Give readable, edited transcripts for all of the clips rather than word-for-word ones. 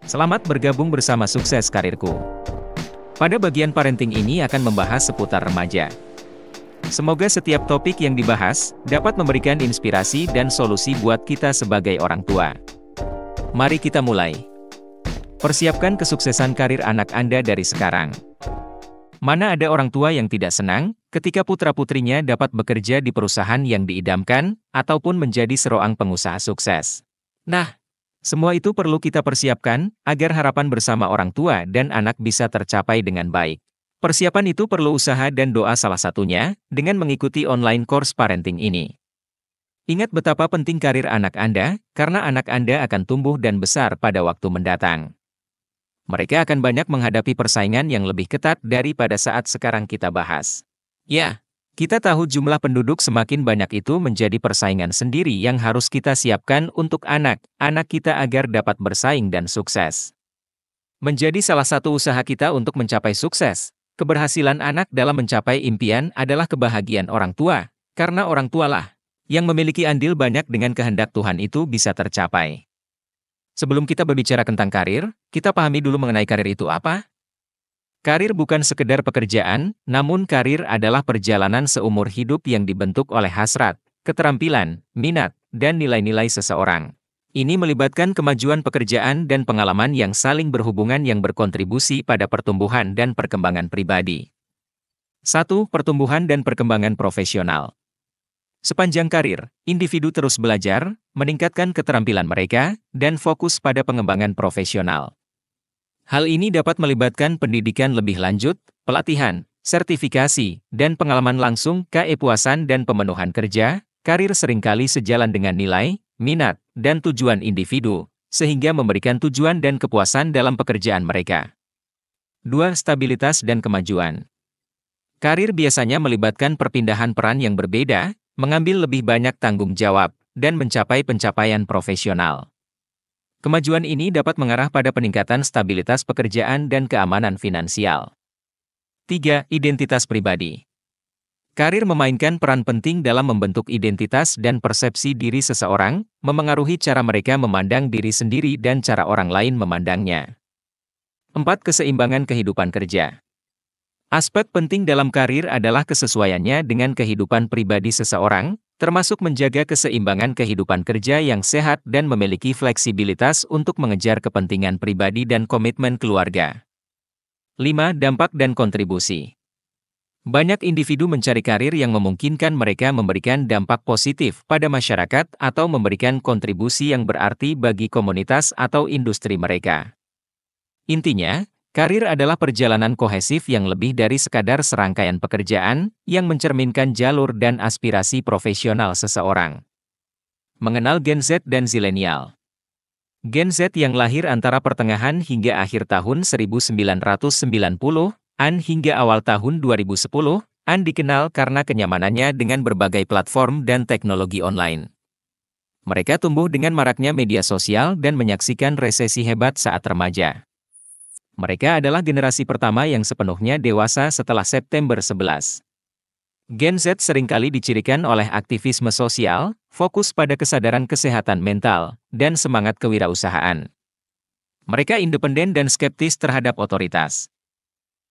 Selamat bergabung bersama Sukses Karirku. Pada bagian parenting ini akan membahas seputar remaja. Semoga setiap topik yang dibahas dapat memberikan inspirasi dan solusi buat kita sebagai orang tua. Mari kita mulai. Persiapkan kesuksesan karir anak Anda dari sekarang. Mana ada orang tua yang tidak senang ketika putra-putrinya dapat bekerja di perusahaan yang diidamkan ataupun menjadi seorang pengusaha sukses. Nah, semua itu perlu kita persiapkan agar harapan bersama orang tua dan anak bisa tercapai dengan baik. Persiapan itu perlu usaha dan doa, salah satunya dengan mengikuti online course parenting ini. Ingat betapa penting karir anak Anda, karena anak Anda akan tumbuh dan besar pada waktu mendatang. Mereka akan banyak menghadapi persaingan yang lebih ketat daripada saat sekarang kita bahas. Ya, kita tahu jumlah penduduk semakin banyak, itu menjadi persaingan sendiri yang harus kita siapkan untuk anak-anak kita agar dapat bersaing dan sukses. Menjadi salah satu usaha kita untuk mencapai sukses. Keberhasilan anak dalam mencapai impian adalah kebahagiaan orang tua, karena orang tualah yang memiliki andil banyak dengan kehendak Tuhan itu bisa tercapai. Sebelum kita berbicara tentang karir, kita pahami dulu mengenai karir itu apa? Karir bukan sekedar pekerjaan, namun karir adalah perjalanan seumur hidup yang dibentuk oleh hasrat, keterampilan, minat, dan nilai-nilai seseorang. Ini melibatkan kemajuan pekerjaan dan pengalaman yang saling berhubungan yang berkontribusi pada pertumbuhan dan perkembangan pribadi. 1. Pertumbuhan dan perkembangan profesional. Sepanjang karir, individu terus belajar, meningkatkan keterampilan mereka, dan fokus pada pengembangan profesional. Hal ini dapat melibatkan pendidikan lebih lanjut, pelatihan, sertifikasi, dan pengalaman langsung, kepuasan dan pemenuhan kerja. Karir seringkali sejalan dengan nilai, minat, dan tujuan individu, sehingga memberikan tujuan dan kepuasan dalam pekerjaan mereka. 2. Stabilitas dan kemajuan. Karir biasanya melibatkan perpindahan peran yang berbeda, mengambil lebih banyak tanggung jawab, dan mencapai pencapaian profesional. Kemajuan ini dapat mengarah pada peningkatan stabilitas pekerjaan dan keamanan finansial. 3. Identitas pribadi. Karir memainkan peran penting dalam membentuk identitas dan persepsi diri seseorang, memengaruhi cara mereka memandang diri sendiri dan cara orang lain memandangnya. 4. Keseimbangan kehidupan kerja. Aspek penting dalam karir adalah kesesuaiannya dengan kehidupan pribadi seseorang, termasuk menjaga keseimbangan kehidupan kerja yang sehat dan memiliki fleksibilitas untuk mengejar kepentingan pribadi dan komitmen keluarga. 5. Dampak dan kontribusi. Banyak individu mencari karir yang memungkinkan mereka memberikan dampak positif pada masyarakat atau memberikan kontribusi yang berarti bagi komunitas atau industri mereka. Intinya, karir adalah perjalanan kohesif yang lebih dari sekadar serangkaian pekerjaan yang mencerminkan jalur dan aspirasi profesional seseorang. Mengenal Gen Z dan Zilenial. Gen Z yang lahir antara pertengahan hingga akhir tahun 1990-an hingga awal tahun 2010-an dikenal karena kenyamanannya dengan berbagai platform dan teknologi online. Mereka tumbuh dengan maraknya media sosial dan menyaksikan resesi hebat saat remaja. Mereka adalah generasi pertama yang sepenuhnya dewasa setelah September 11. Gen Z seringkali dicirikan oleh aktivisme sosial, fokus pada kesadaran kesehatan mental, dan semangat kewirausahaan. Mereka independen dan skeptis terhadap otoritas.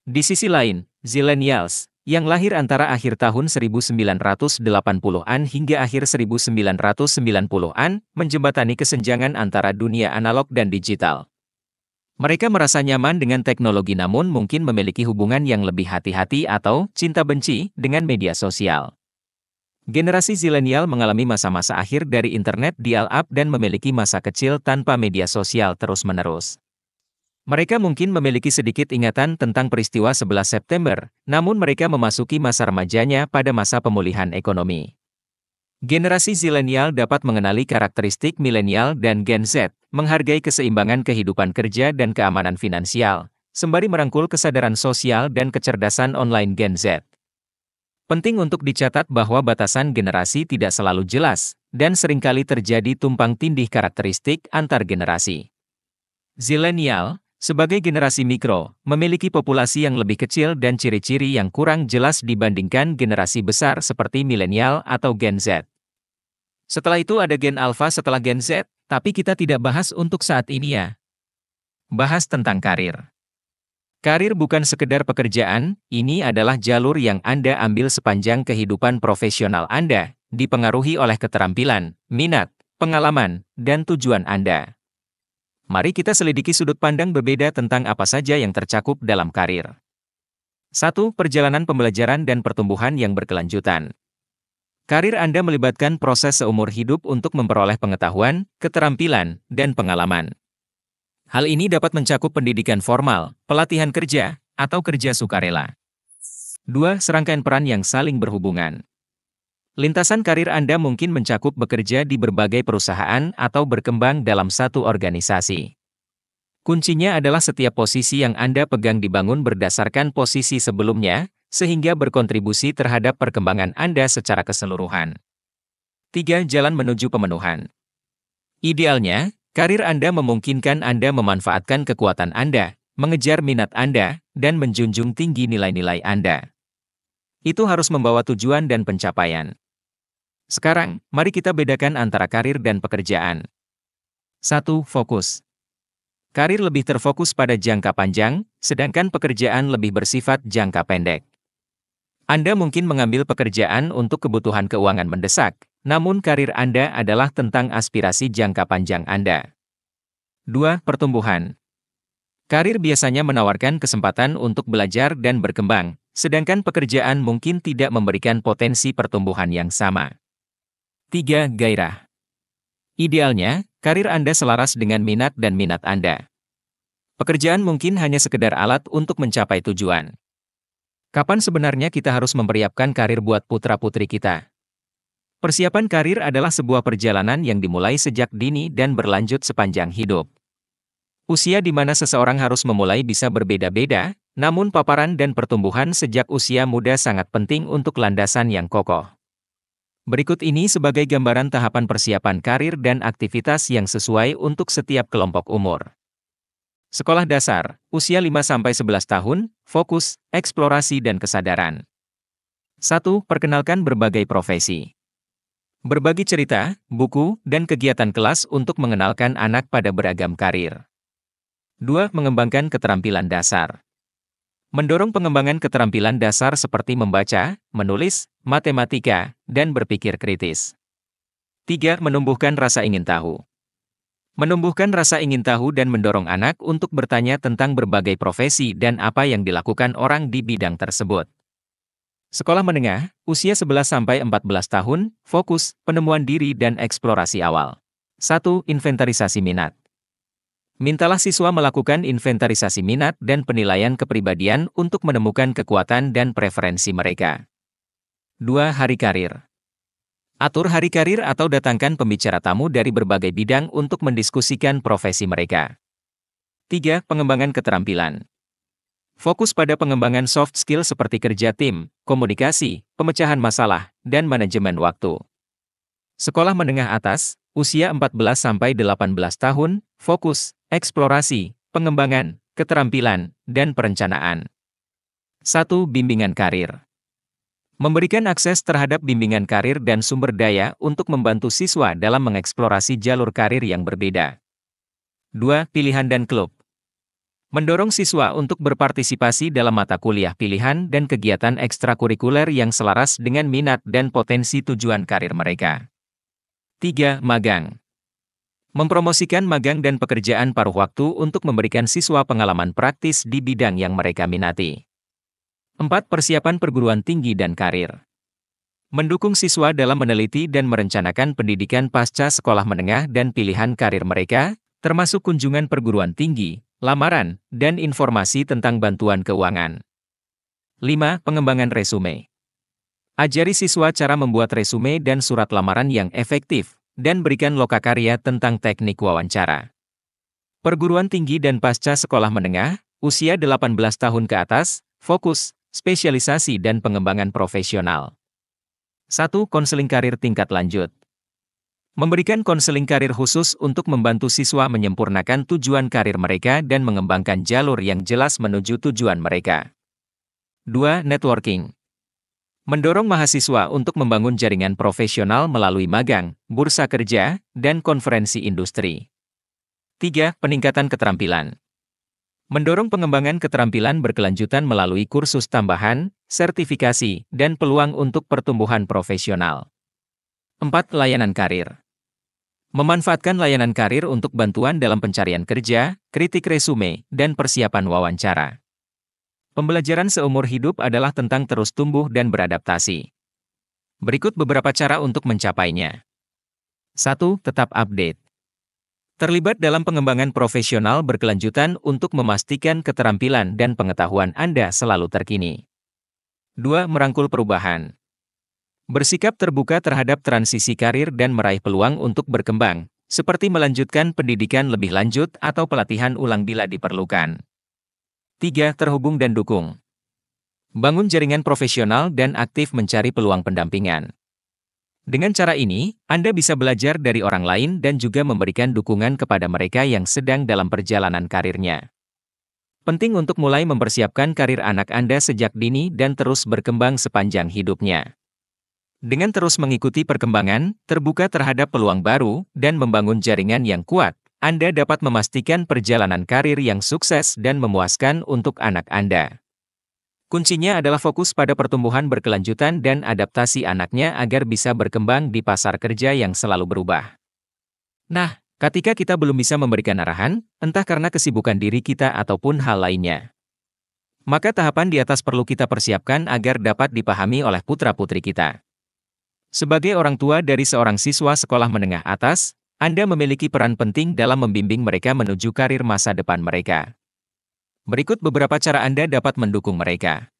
Di sisi lain, Zilenials, yang lahir antara akhir tahun 1980-an hingga akhir 1990-an, menjembatani kesenjangan antara dunia analog dan digital. Mereka merasa nyaman dengan teknologi namun mungkin memiliki hubungan yang lebih hati-hati atau cinta benci dengan media sosial. Generasi Zilenial mengalami masa-masa akhir dari internet dial-up dan memiliki masa kecil tanpa media sosial terus-menerus. Mereka mungkin memiliki sedikit ingatan tentang peristiwa 11 September, namun mereka memasuki masa remajanya pada masa pemulihan ekonomi. Generasi Zilenial dapat mengenali karakteristik milenial dan Gen Z, menghargai keseimbangan kehidupan kerja dan keamanan finansial, sembari merangkul kesadaran sosial dan kecerdasan online Gen Z. Penting untuk dicatat bahwa batasan generasi tidak selalu jelas, dan seringkali terjadi tumpang tindih karakteristik antar generasi. Zilenial, sebagai generasi mikro, memiliki populasi yang lebih kecil dan ciri-ciri yang kurang jelas dibandingkan generasi besar seperti milenial atau Gen Z. Setelah itu ada Gen Alpha setelah Gen Z, tapi kita tidak bahas untuk saat ini ya. Bahas tentang karir. Karir bukan sekedar pekerjaan, ini adalah jalur yang Anda ambil sepanjang kehidupan profesional Anda, dipengaruhi oleh keterampilan, minat, pengalaman, dan tujuan Anda. Mari kita selidiki sudut pandang berbeda tentang apa saja yang tercakup dalam karir. 1. Perjalanan pembelajaran dan pertumbuhan yang berkelanjutan. Karir Anda melibatkan proses seumur hidup untuk memperoleh pengetahuan, keterampilan, dan pengalaman. Hal ini dapat mencakup pendidikan formal, pelatihan kerja, atau kerja sukarela. 2. Serangkaian peran yang saling berhubungan. Lintasan karir Anda mungkin mencakup bekerja di berbagai perusahaan atau berkembang dalam satu organisasi. Kuncinya adalah setiap posisi yang Anda pegang dibangun berdasarkan posisi sebelumnya, sehingga berkontribusi terhadap perkembangan Anda secara keseluruhan. 3. Jalan menuju pemenuhan. Idealnya, karir Anda memungkinkan Anda memanfaatkan kekuatan Anda, mengejar minat Anda, dan menjunjung tinggi nilai-nilai Anda. Itu harus membawa tujuan dan pencapaian. Sekarang, mari kita bedakan antara karir dan pekerjaan. 1. Fokus. Karir lebih terfokus pada jangka panjang, sedangkan pekerjaan lebih bersifat jangka pendek. Anda mungkin mengambil pekerjaan untuk kebutuhan keuangan mendesak, namun karir Anda adalah tentang aspirasi jangka panjang Anda. 2. Pertumbuhan. Karir biasanya menawarkan kesempatan untuk belajar dan berkembang, sedangkan pekerjaan mungkin tidak memberikan potensi pertumbuhan yang sama. 3. Gairah. Idealnya, karir Anda selaras dengan minat dan minat Anda. Pekerjaan mungkin hanya sekedar alat untuk mencapai tujuan. Kapan sebenarnya kita harus mempersiapkan karir buat putra-putri kita? Persiapan karir adalah sebuah perjalanan yang dimulai sejak dini dan berlanjut sepanjang hidup. Usia di mana seseorang harus memulai bisa berbeda-beda, namun paparan dan pertumbuhan sejak usia muda sangat penting untuk landasan yang kokoh. Berikut ini sebagai gambaran tahapan persiapan karir dan aktivitas yang sesuai untuk setiap kelompok umur. Sekolah dasar, usia 5-11 tahun, fokus, eksplorasi dan kesadaran. 1. Perkenalkan berbagai profesi. Berbagi cerita, buku, dan kegiatan kelas untuk mengenalkan anak pada beragam karir. 2. Mengembangkan keterampilan dasar. Mendorong pengembangan keterampilan dasar seperti membaca, menulis, matematika, dan berpikir kritis. 3. Menumbuhkan rasa ingin tahu. Menumbuhkan rasa ingin tahu dan mendorong anak untuk bertanya tentang berbagai profesi dan apa yang dilakukan orang di bidang tersebut. Sekolah menengah, usia 11-14 tahun, fokus, penemuan diri dan eksplorasi awal. 1. Inventarisasi minat. Mintalah siswa melakukan inventarisasi minat dan penilaian kepribadian untuk menemukan kekuatan dan preferensi mereka. 2. Hari karir. Atur hari karir atau datangkan pembicara tamu dari berbagai bidang untuk mendiskusikan profesi mereka. 3. Pengembangan keterampilan. Fokus pada pengembangan soft skill seperti kerja tim, komunikasi, pemecahan masalah, dan manajemen waktu. Sekolah menengah atas, usia 14-18 tahun, fokus, eksplorasi, pengembangan, keterampilan, dan perencanaan. 1. Bimbingan karir. Memberikan akses terhadap bimbingan karir dan sumber daya untuk membantu siswa dalam mengeksplorasi jalur karir yang berbeda. 2. Pilihan dan klub. Mendorong siswa untuk berpartisipasi dalam mata kuliah pilihan dan kegiatan ekstrakurikuler yang selaras dengan minat dan potensi tujuan karir mereka. 3. Magang. Mempromosikan magang dan pekerjaan paruh waktu untuk memberikan siswa pengalaman praktis di bidang yang mereka minati. 4. Persiapan perguruan tinggi dan karir. Mendukung siswa dalam meneliti dan merencanakan pendidikan pasca sekolah menengah dan pilihan karir mereka, termasuk kunjungan perguruan tinggi, lamaran, dan informasi tentang bantuan keuangan. 5. Pengembangan resume. Ajari siswa cara membuat resume dan surat lamaran yang efektif, dan berikan lokakarya tentang teknik wawancara. Perguruan tinggi dan pasca sekolah menengah, usia 18 tahun ke atas, fokus, spesialisasi dan pengembangan profesional. 1. Konseling karir tingkat lanjut. Memberikan konseling karir khusus untuk membantu siswa menyempurnakan tujuan karir mereka dan mengembangkan jalur yang jelas menuju tujuan mereka. 2. Networking. Mendorong mahasiswa untuk membangun jaringan profesional melalui magang, bursa kerja, dan konferensi industri. 3. Peningkatan keterampilan. Mendorong pengembangan keterampilan berkelanjutan melalui kursus tambahan, sertifikasi, dan peluang untuk pertumbuhan profesional. 4. Layanan karir. Memanfaatkan layanan karir untuk bantuan dalam pencarian kerja, kritik resume, dan persiapan wawancara. Pembelajaran seumur hidup adalah tentang terus tumbuh dan beradaptasi. Berikut beberapa cara untuk mencapainya. 1. Tetap update. Terlibat dalam pengembangan profesional berkelanjutan untuk memastikan keterampilan dan pengetahuan Anda selalu terkini. 2. Merangkul perubahan. Bersikap terbuka terhadap transisi karir dan meraih peluang untuk berkembang, seperti melanjutkan pendidikan lebih lanjut atau pelatihan ulang bila diperlukan. 3. Terhubung dan dukung. Bangun jaringan profesional dan aktif mencari peluang pendampingan. Dengan cara ini, Anda bisa belajar dari orang lain dan juga memberikan dukungan kepada mereka yang sedang dalam perjalanan karirnya. Penting untuk mulai mempersiapkan karir anak Anda sejak dini dan terus berkembang sepanjang hidupnya. Dengan terus mengikuti perkembangan, terbuka terhadap peluang baru, dan membangun jaringan yang kuat, Anda dapat memastikan perjalanan karir yang sukses dan memuaskan untuk anak Anda. Kuncinya adalah fokus pada pertumbuhan berkelanjutan dan adaptasi anaknya agar bisa berkembang di pasar kerja yang selalu berubah. Nah, ketika kita belum bisa memberikan arahan, entah karena kesibukan diri kita ataupun hal lainnya, maka tahapan di atas perlu kita persiapkan agar dapat dipahami oleh putra-putri kita. Sebagai orang tua dari seorang siswa sekolah menengah atas, Anda memiliki peran penting dalam membimbing mereka menuju karir masa depan mereka. Berikut beberapa cara Anda dapat mendukung mereka.